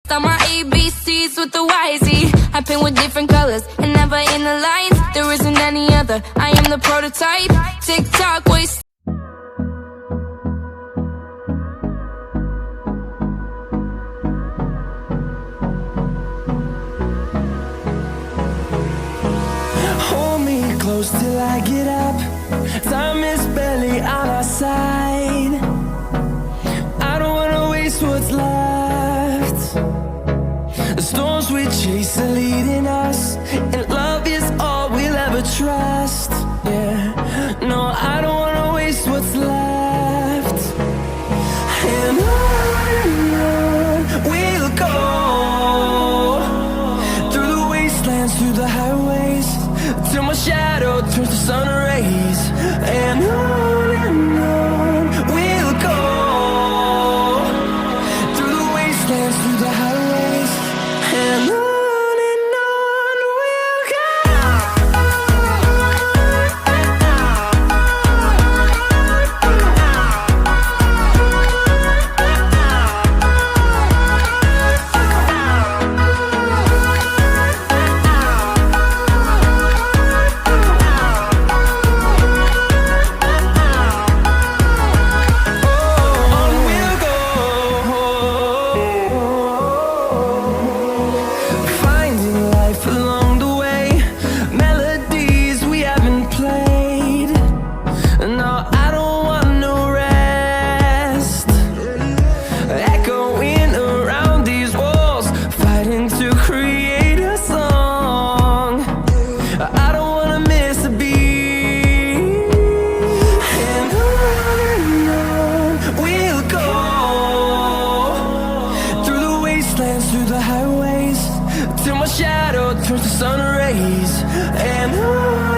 Start my ABCs with the YZ. I paint with different colors and never in the lines. There isn't any other, I am the prototype. Tick-tock, waste. Hold me close till I get up. Time is barely on our side. I don't wanna waste what's left. The storms we chase are leading us, and love is all we'll ever trust. Yeah, no, I don't wanna waste what's left. And on we'll go, through the wastelands, through the highways, till my shadow turns to sun rays. And on we'll go, through the wastelands, through the highways, and on we'll go. Through the highways, till my shadow turns to sun rays. And on